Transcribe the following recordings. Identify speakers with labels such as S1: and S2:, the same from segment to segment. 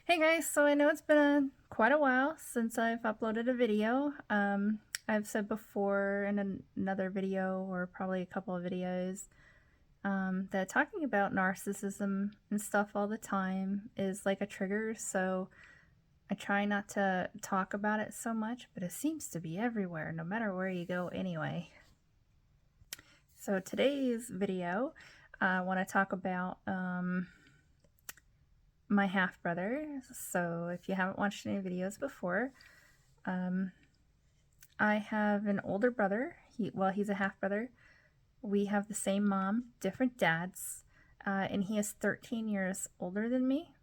S1: Hey guys, so I know it's been quite a while since I've uploaded a video. I've said before in another video or probably a couple of videos that talking about narcissism and stuff all the time is like a trigger, so I try not to talk about it so much, but it seems to be everywhere, no matter where you go anyway. So today's video, I want to talk about my half brother. So if you haven't watched any videos before, I have an older brother. He's a half brother. We have the same mom, different dads, and he is 13 years older than me.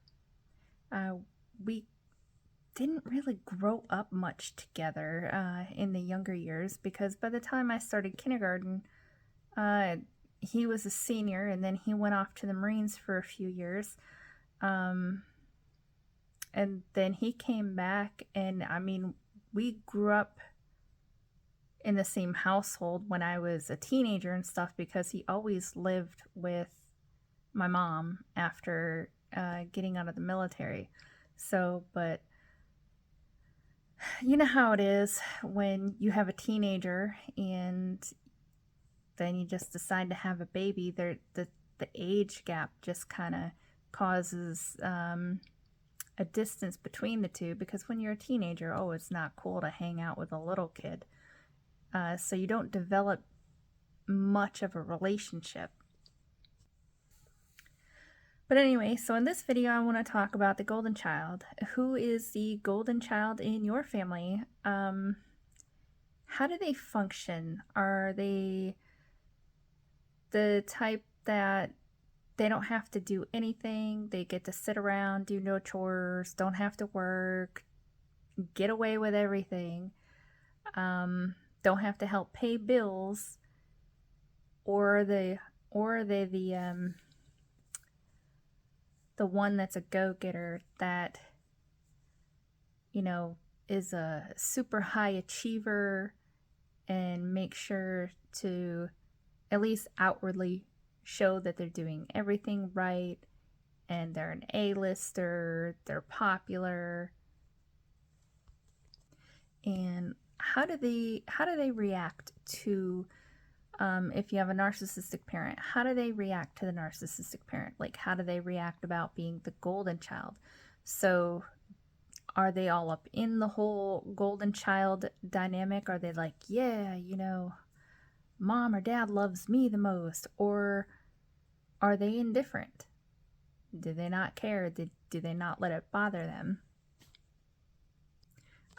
S1: We didn't really grow up much together in the younger years because by the time I started kindergarten, he was a senior and then he went off to the Marines for a few years. And then he came back, and I mean, we grew up in the same household when I was a teenager and stuff because he always lived with my mom after getting out of the military. So, but you know how it is when you have a teenager and then you just decide to have a baby. The age gap just kind of causes a distance between the two because when you're a teenager, oh, it's not cool to hang out with a little kid. So you don't develop much of a relationship. But anyway, so in this video, I want to talk about the golden child. Who is the golden child in your family? How do they function? Are they the type that they don't have to do anything? They get to sit around, do no chores, don't have to work, get away with everything, don't have to help pay bills? Or are they the one that's a go-getter that, you know, is a super high achiever and make sure to at least outwardly show that they're doing everything right and they're an A-lister, they're popular? And how do they react to if you have a narcissistic parent? How do they react to the narcissistic parent? Like, how do they react about being the golden child? So are they all up in the whole golden child dynamic? Are they like, yeah, you know, mom or dad loves me the most? Or are they indifferent? Do they not care? Do they not let it bother them?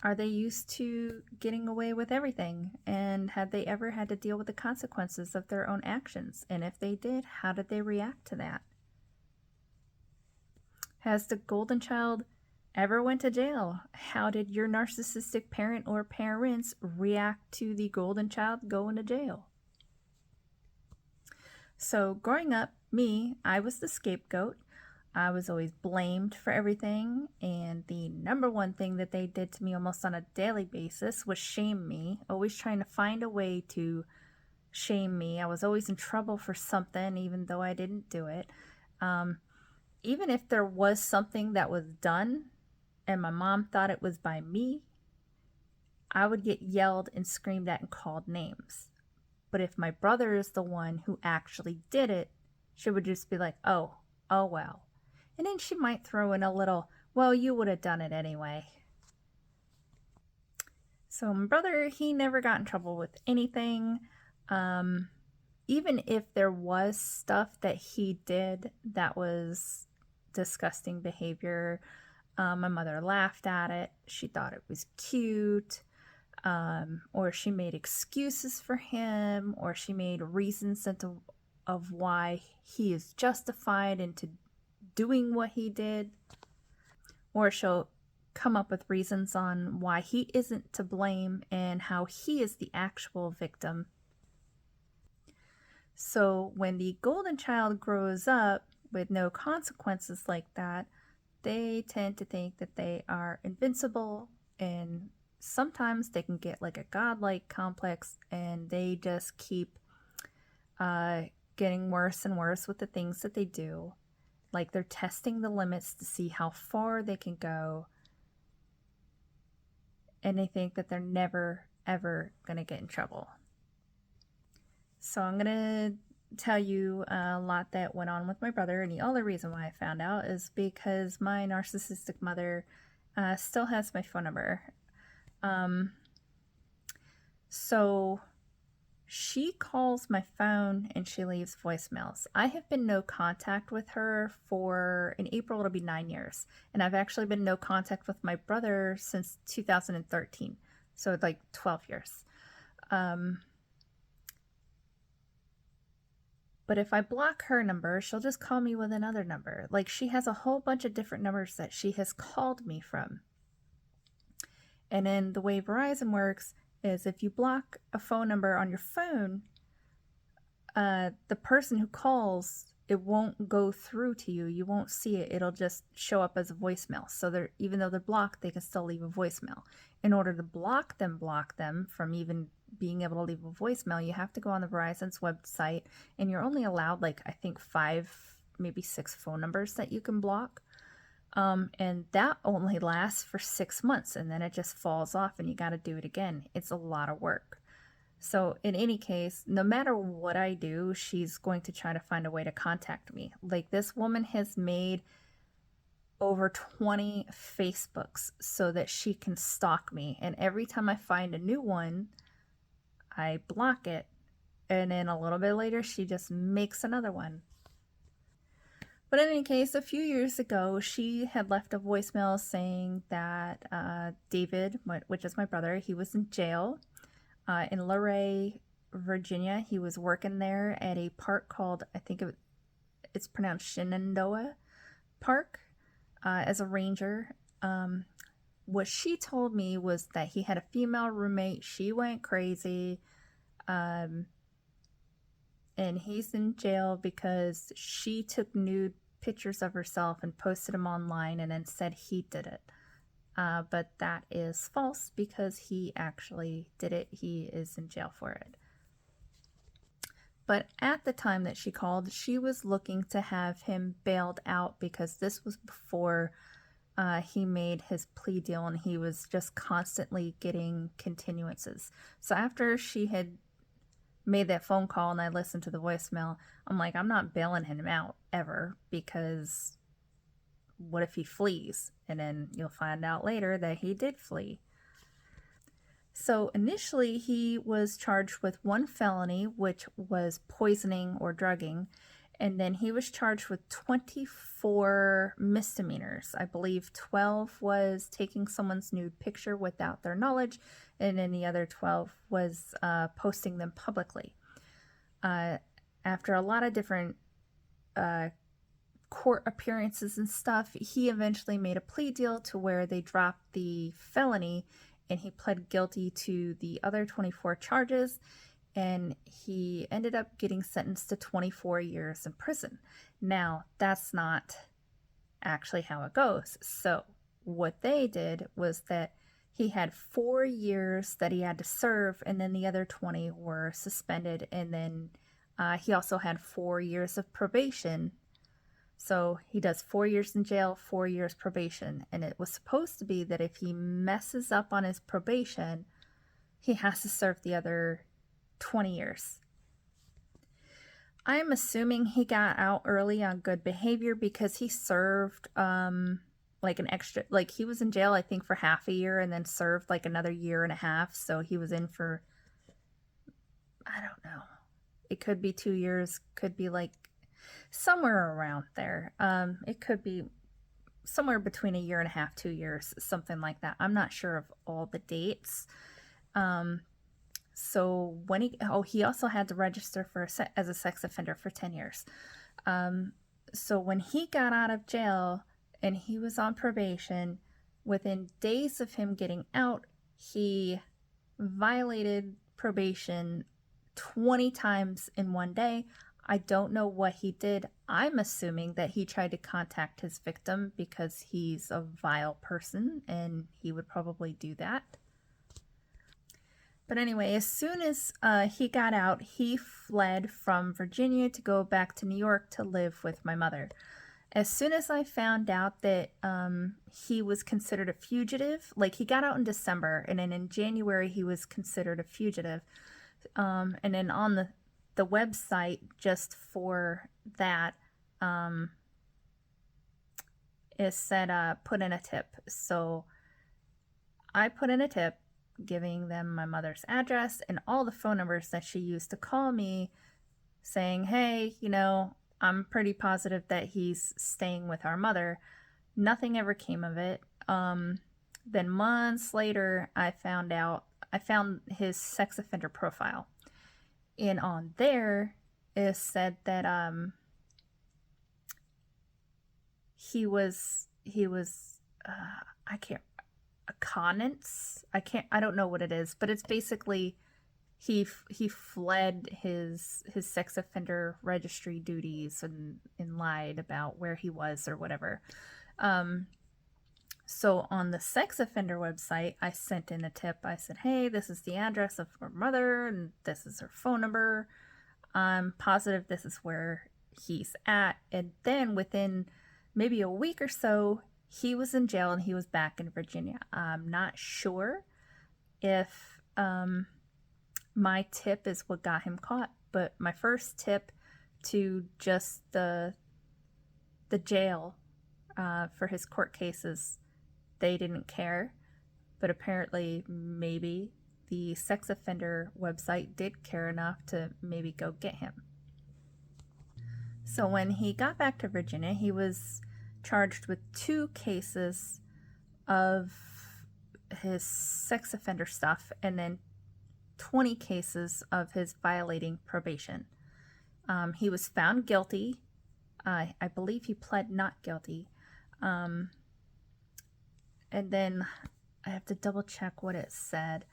S1: Are they used to getting away with everything? And had they ever had to deal with the consequences of their own actions? And if they did, how did they react to that? Has the golden child ever went to jail? How did your narcissistic parent or parents react to the golden child going to jail? So growing up, I was the scapegoat. I was always blamed for everything, and the number one thing that they did to me almost on a daily basis was shame me, always trying to find a way to shame me. I was always in trouble for something, even though I didn't do it. Even if there was something that was done and my mom thought it was by me, I would get yelled and screamed at and called names. But if my brother is the one who actually did it, she would just be like, oh well. And then she might throw in a little, well, you would have done it anyway. So my brother, he never got in trouble with anything. Even if there was stuff that he did that was disgusting behavior, my mother laughed at it. She thought it was cute. Or she made excuses for him, or she made reasons of why he is justified into doing what he did, or she'll come up with reasons on why he isn't to blame and how he is the actual victim. So when the golden child grows up with no consequences like that, they tend to think that they are invincible, and sometimes they can get like a godlike complex, and they just keep getting worse and worse with the things that they do. Like they're testing the limits to see how far they can go. And they think that they're never, ever going to get in trouble. So I'm going to tell you a lot that went on with my brother. And the only reason why I found out is because my narcissistic mother still has my phone number. So she calls my phone and she leaves voicemails. I have been no contact with her for, in April, it'll be 9 years. And I've actually been no contact with my brother since 2013. So like 12 years. But if I block her number, she'll just call me with another number. Like she has a whole bunch of different numbers that she has called me from. And then the way Verizon works is if you block a phone number on your phone, the person who calls, it won't go through to you. You won't see it. It'll just show up as a voicemail. So even though they're blocked, they can still leave a voicemail. In order to block them from even being able to leave a voicemail, you have to go on the Verizon's website, and you're only allowed like I think 5, maybe 6 phone numbers that you can block. And that only lasts for 6 months, and then it just falls off and you got to do it again. It's a lot of work. So in any case, no matter what I do, she's going to try to find a way to contact me. Like this woman has made over 20 Facebooks so that she can stalk me. And every time I find a new one, I block it. And then a little bit later, she just makes another one. But in any case, a few years ago, she had left a voicemail saying that David, which is my brother, he was in jail in Luray, Virginia. He was working there at a park called, I think it's pronounced Shenandoah Park, as a ranger. What she told me was that he had a female roommate. She went crazy. And he's in jail because she took nude pictures of herself and posted them online and then said he did it. But that is false because he actually did it. He is in jail for it. But at the time that she called, she was looking to have him bailed out because this was before he made his plea deal and he was just constantly getting continuances. So after she had made that phone call and I listened to the voicemail, I'm like, I'm not bailing him out ever, because what if he flees? And then you'll find out later that he did flee. So initially he was charged with 1 felony, which was poisoning or drugging, and then he was charged with 24 misdemeanors. I believe 12 was taking someone's nude picture without their knowledge, and then the other 12 was posting them publicly. After a lot of different court appearances and stuff, he eventually made a plea deal to where they dropped the felony, and he pled guilty to the other 24 charges, and he ended up getting sentenced to 24 years in prison. Now, that's not actually how it goes. So what they did was that he had 4 years that he had to serve, and then the other 20 were suspended, and then he also had 4 years of probation. So he does 4 years in jail, 4 years probation, and it was supposed to be that if he messes up on his probation, he has to serve the other 20 years. I'm assuming he got out early on good behavior because he served like an extra, like he was in jail I think for half a year and then served like another year and a half. So he was in for, I don't know, it could be 2 years, could be like somewhere around there. It could be somewhere between a year and a half, 2 years, something like that. I'm not sure of all the dates. So when he also had to register for as a sex offender for 10 years. So when he got out of jail and he was on probation, within days of him getting out, he violated probation 20 times in one day. I don't know what he did. I'm assuming that he tried to contact his victim because he's a vile person and he would probably do that. But anyway, as soon as he got out, he fled from Virginia to go back to New York to live with my mother. As soon as I found out that he was considered a fugitive, like he got out in December, and then in January he was considered a fugitive. And then on the website just for that, it said put in a tip. So I put in a tip giving them my mother's address and all the phone numbers that she used to call me, saying, hey, I'm pretty positive that he's staying with our mother. Nothing ever came of it. Then months later, I found his sex offender profile. And on there, it said that he was I can't a connance. I don't know what it is, but it's basically he fled his sex offender registry duties and lied about where he was or whatever. So on the sex offender website, I sent in a tip. I said, hey, this is the address of her mother and this is her phone number. I'm positive this is where he's at. And then within maybe a week or so, he was in jail and he was back in Virginia. I'm not sure if my tip is what got him caught, but my first tip to just the jail for his court cases, they didn't care, but apparently maybe the sex offender website did care enough to maybe go get him. So when he got back to Virginia, he was charged with 2 cases of his sex offender stuff and then 20 cases of his violating probation. He was found guilty. I believe he pled not guilty. And then I have to double check what it said.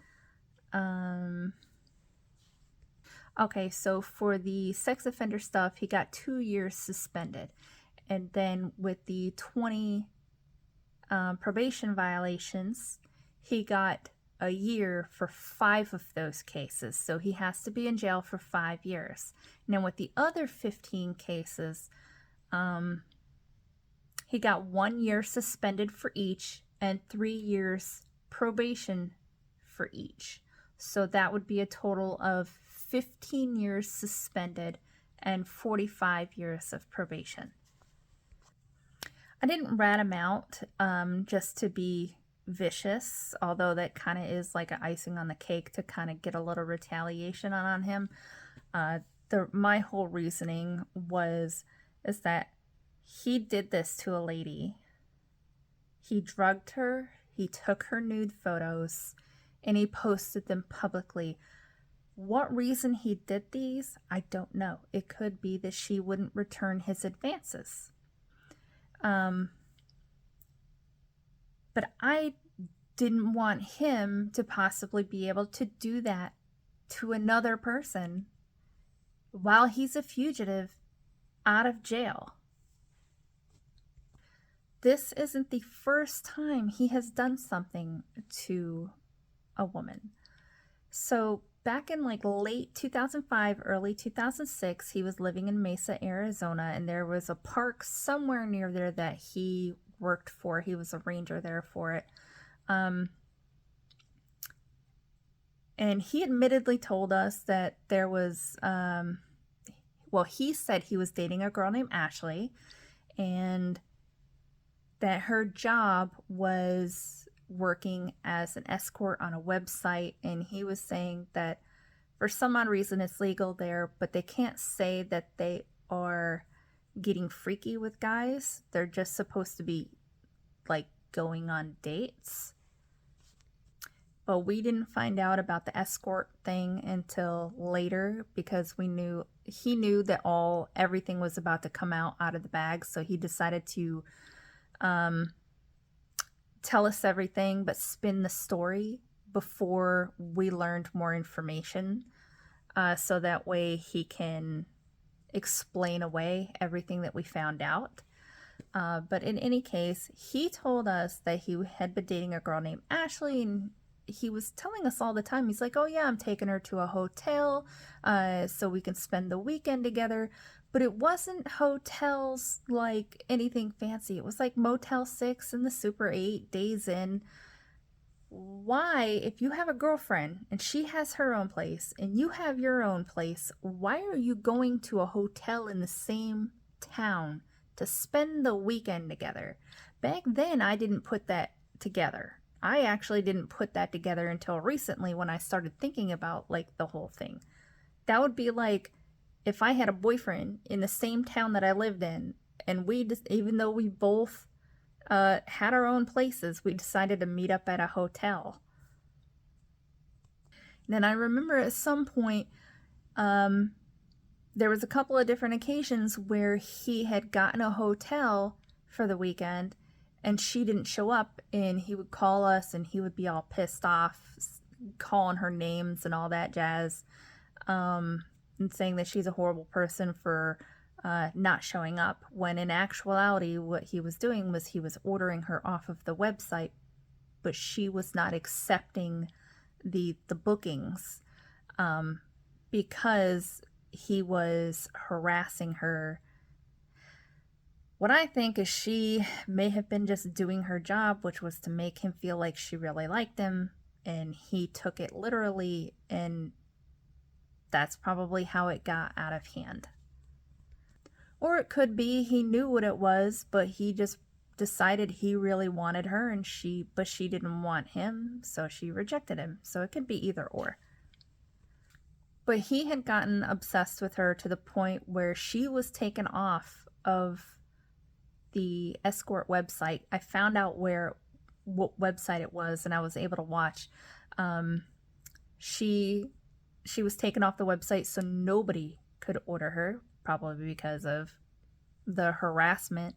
S1: Okay, so for the sex offender stuff, he got 2 years suspended. And then with the 20 probation violations, he got a year for 5 of those cases. So he has to be in jail for 5 years. And then with the other 15 cases, he got 1 year suspended for each and 3 years probation for each. So that would be a total of 15 years suspended and 45 years of probation. I didn't rat him out just to be vicious, although that kind of is like an icing on the cake to kind of get a little retaliation on him. My whole reasoning is that he did this to a lady. He drugged her, he took her nude photos, and he posted them publicly. What reason he did these, I don't know. It could be that she wouldn't return his advances. But I didn't want him to possibly be able to do that to another person while he's a fugitive out of jail. This isn't the first time he has done something to a woman. So back in like late 2005, early 2006, he was living in Mesa, Arizona, and there was a park somewhere near there that he worked for. He was a ranger there for it. And he admittedly told us that there was, he said he was dating a girl named Ashley, and that her job was working as an escort on a website, and he was saying that for some odd reason it's legal there, but they can't say that they are getting freaky with guys. They're just supposed to be like going on dates. But we didn't find out about the escort thing until later, because he knew that everything was about to come out of the bag, so he decided to tell us everything but spin the story before we learned more information, so that way he can explain away everything that we found out. But in any case, he told us that he had been dating a girl named Ashley, and he was telling us all the time, he's like, oh yeah, I'm taking her to a hotel so we can spend the weekend together. but it wasn't hotels like anything fancy. It was like Motel 6 and the Super 8, Days Inn. Why, if you have a girlfriend and she has her own place and you have your own place, why are you going to a hotel in the same town to spend the weekend together? Back then, I didn't put that together. I actually didn't put that together until recently when I started thinking about like the whole thing. That would be like if I had a boyfriend in the same town that I lived in, and we just, even though we both had our own places, we decided to meet up at a hotel. And then I remember at some point, there was a couple of different occasions where he had gotten a hotel for the weekend and she didn't show up, and he would call us and he would be all pissed off, calling her names and all that jazz, and saying that she's a horrible person for not showing up, when in actuality what he was doing was he was ordering her off of the website, but she was not accepting the bookings, because he was harassing her. What I think is she may have been just doing her job, which was to make him feel like she really liked him, and he took it literally, and that's probably how it got out of hand. Or it could be he knew what it was, but he just decided he really wanted her, and she didn't want him, so she rejected him. So it could be either or. But he had gotten obsessed with her to the point where she was taken off of the escort website. I found out what website it was, and I was able to watch. She was taken off the website so nobody could order her, probably because of the harassment.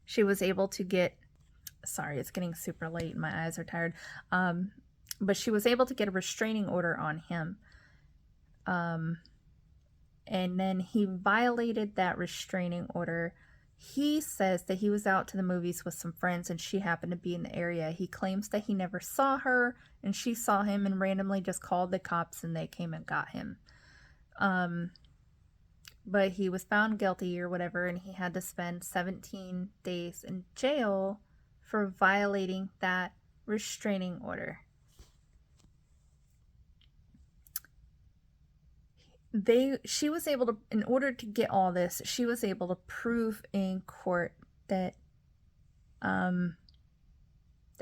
S1: She was able to get, sorry, it's getting super late and my eyes are tired. But she was able to get a restraining order on him. And then he violated that restraining order. He says that he was out to the movies with some friends and she happened to be in the area. He claims that he never saw her and she saw him and randomly just called the cops and they came and got him. But he was found guilty or whatever, and he had to spend 17 days in jail for violating that restraining order. She was able to, in order to get all this, she was able to prove in court that that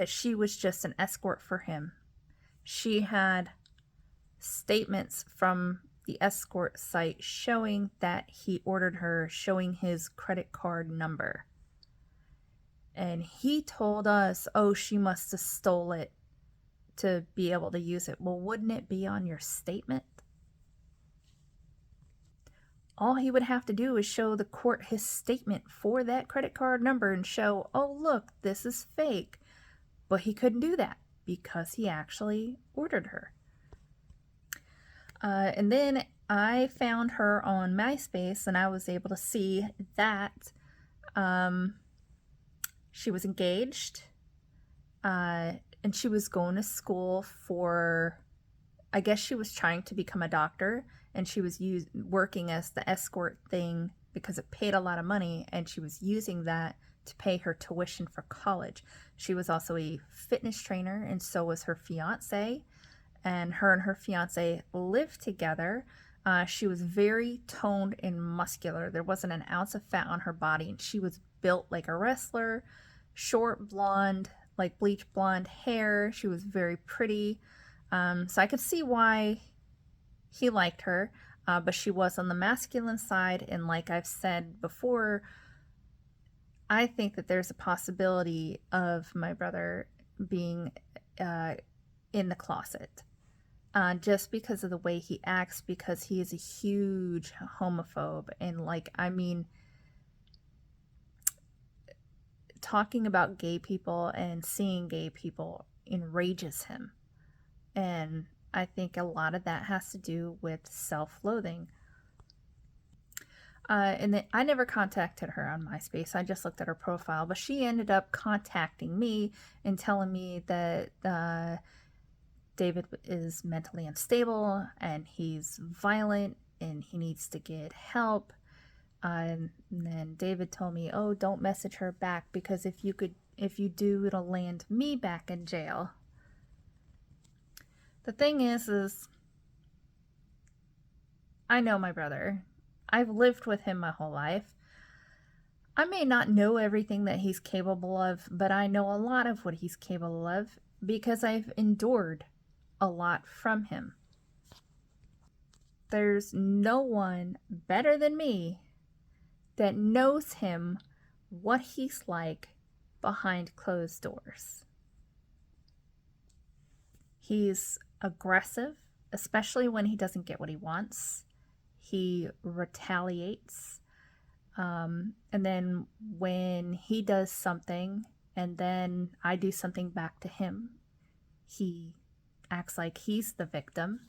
S1: she was just an escort for him. She had statements from the escort site showing that he ordered her, showing his credit card number. And he told us, oh, she must have stole it to be able to use it. Well, wouldn't it be on your statement? All he would have to do is show the court his statement for that credit card number and show, oh, look, this is fake. But he couldn't do that because he actually ordered her. And then I found her on MySpace, and I was able to see that she was engaged, and she was going to school for, I guess she was trying to become a doctor, and she was working as the escort thing because it paid a lot of money, and she was using that to pay her tuition for college. She was also a fitness trainer, and so was her fiance. And her fiance lived together. She was very toned and muscular. There wasn't an ounce of fat on her body, and she was built like a wrestler. Short blonde, like bleach blonde hair. She was very pretty. So I could see why he liked her, but she was on the masculine side, and like I've said before, I think that there's a possibility of my brother being in the closet. Just because of the way he acts, because he is a huge homophobe. And like, I mean, talking about gay people and seeing gay people enrages him. And I think a lot of that has to do with self-loathing. And then I never contacted her on MySpace. I just looked at her profile, but she ended up contacting me and telling me that David is mentally unstable and he's violent and he needs to get help. And then David told me, oh, don't message her back, because if you do, it'll land me back in jail. The thing is I know my brother. I've lived with him my whole life. I may not know everything that he's capable of, but I know a lot of what he's capable of because I've endured a lot from him. There's no one better than me that knows him, what he's like behind closed doors. He's aggressive, especially when he doesn't get what he wants. He retaliates. And then when he does something and then I do something back to him, he acts like he's the victim.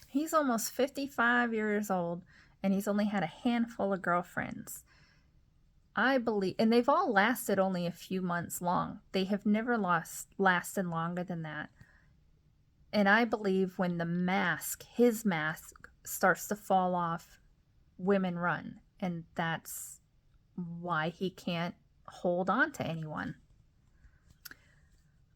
S1: He's almost 55 years old and he's only had a handful of girlfriends. I believe, and they've all lasted only a few months long. They have never lasted longer than that. And I believe when his mask starts to fall off, women run. And that's why he can't hold on to anyone.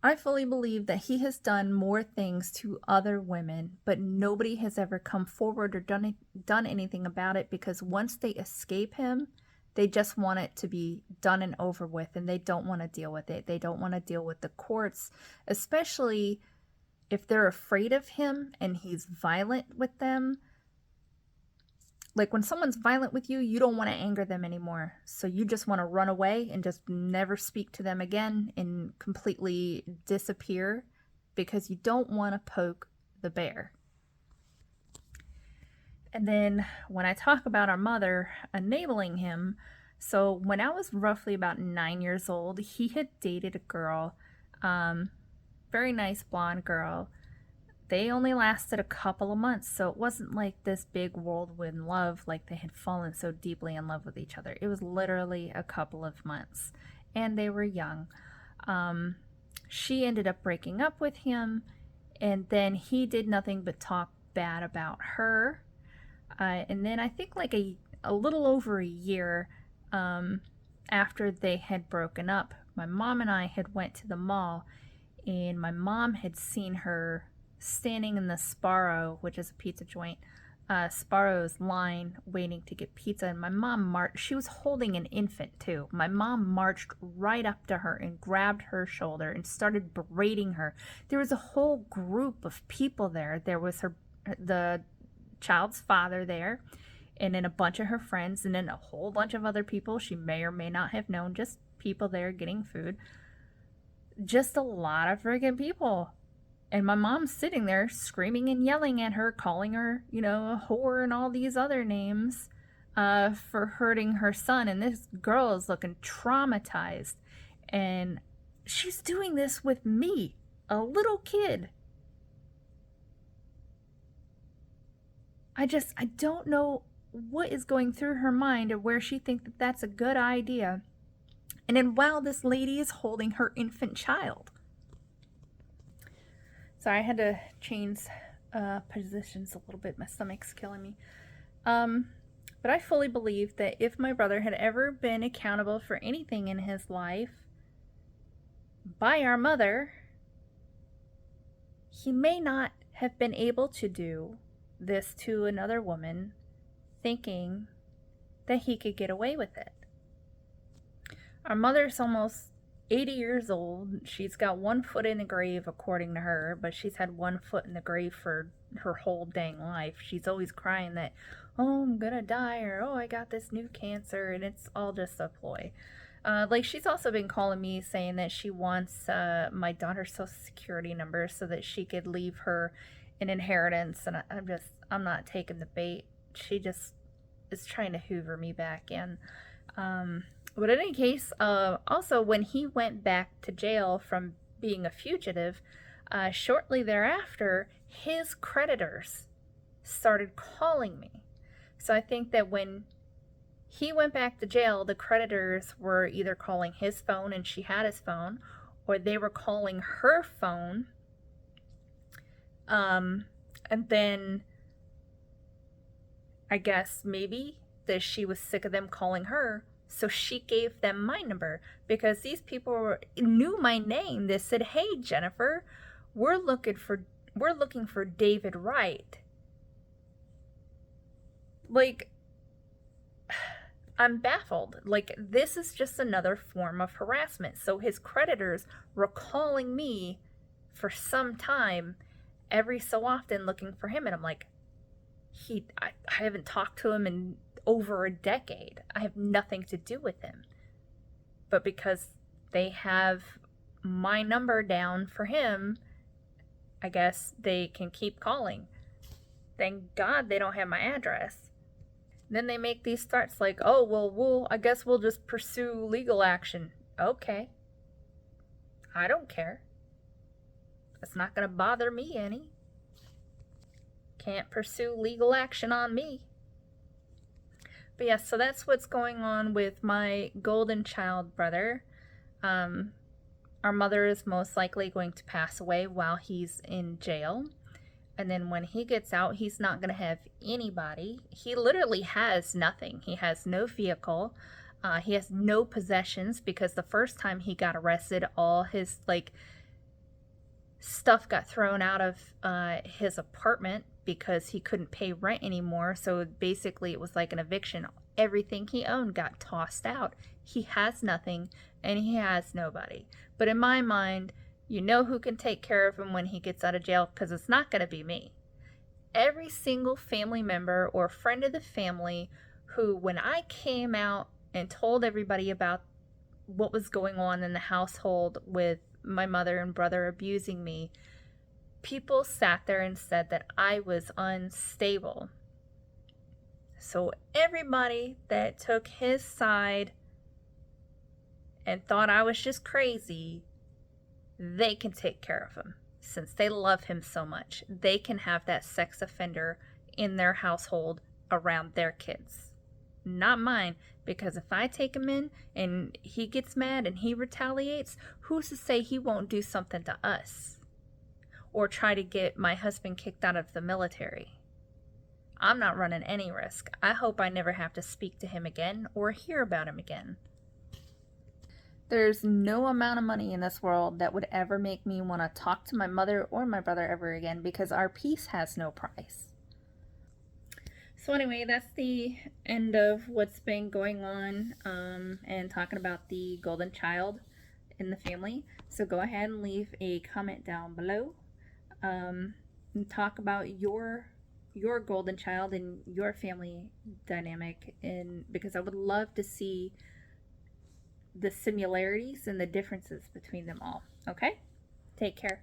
S1: I fully believe that he has done more things to other women, but nobody has ever come forward or done anything about it, because once they escape him, they just want it to be done and over with, and they don't want to deal with it. They don't want to deal with the courts, especially if they're afraid of him and he's violent with them. Like when someone's violent with you, you don't want to anger them anymore. So you just want to run away and just never speak to them again and completely disappear, because you don't want to poke the bear. And then when I talk about our mother enabling him, so when I was roughly about 9 years old, he had dated a girl, very nice blonde girl. They only lasted a couple of months, so it wasn't like this big whirlwind love, like they had fallen so deeply in love with each other. It was literally a couple of months, and they were young. She ended up breaking up with him, and then he did nothing but talk bad about her. And then I think like a little over a year after they had broken up, my mom and I had went to the mall, and my mom had seen her standing in the Sparrow, which is a pizza joint, Sparrow's line waiting to get pizza. And my mom she was holding an infant too. My mom marched right up to her and grabbed her shoulder and started berating her. There was a whole group of people there. There was the child's father there, and then a bunch of her friends, and then a whole bunch of other people she may or may not have known, just people there getting food. Just a lot of friggin' people. And my mom's sitting there screaming and yelling at her, calling her, a whore and all these other names for hurting her son. And this girl is looking traumatized. And she's doing this with me, a little kid. I don't know what is going through her mind or where she thinks that that's a good idea. And then while this lady is holding her infant child. Sorry, I had to change positions a little bit. My stomach's killing me. But I fully believe that if my brother had ever been accountable for anything in his life by our mother, he may not have been able to do this to another woman, thinking that he could get away with it. Our mother's almost 80 years old. She's got one foot in the grave, according to her, but she's had one foot in the grave for her whole dang life. She's always crying that, oh, I'm gonna die, or oh, I got this new cancer, and it's all just a ploy. Like, she's also been calling me saying that she wants my daughter's social security number so that she could leave her an inheritance, and I'm not taking the bait. She just is trying to hoover me back in. But in any case, also when he went back to jail from being a fugitive, shortly thereafter, his creditors started calling me. So I think that when he went back to jail, the creditors were either calling his phone and she had his phone, or they were calling her phone. And then I guess maybe that she was sick of them calling her, so she gave them my number because these people knew my name. They said, "Hey, Jennifer, we're looking for David Wright." Like, I'm baffled. Like, this is just another form of harassment. So his creditors were calling me for some time every so often looking for him, and I'm like, I haven't talked to him in over a decade. I have nothing to do with him. But because they have my number down for him, I guess they can keep calling. Thank God they don't have my address. Then they make these threats like, "Oh, well, I guess we'll just pursue legal action." Okay. I don't care. It's not going to bother me any. Can't pursue legal action on me. But yeah, so that's what's going on with my golden child brother. Our mother is most likely going to pass away while he's in jail. And then when he gets out, he's not going to have anybody. He literally has nothing. He has no vehicle. He has no possessions because the first time he got arrested, all his stuff got thrown out of his apartment because he couldn't pay rent anymore. So basically it was like an eviction. Everything he owned got tossed out. He has nothing and he has nobody. But in my mind, you know who can take care of him when he gets out of jail, because it's not going to be me. Every single family member or friend of the family who, when I came out and told everybody about what was going on in the household with my mother and brother abusing me, people sat there and said that I was unstable. So everybody that took his side and thought I was just crazy, they can take care of him. Since they love him so much, they can have that sex offender in their household around their kids. Not mine, because if I take him in and he gets mad and he retaliates, who's to say he won't do something to us? Or try to get my husband kicked out of the military. I'm not running any risk. I hope I never have to speak to him again or hear about him again. There's no amount of money in this world that would ever make me want to talk to my mother or my brother ever again, because our peace has no price. So anyway, that's the end of what's been going on and talking about the golden child in the family. So go ahead and leave a comment down below and talk about your golden child and your family dynamic, and because I would love to see the similarities and the differences between them all. Okay? Take care.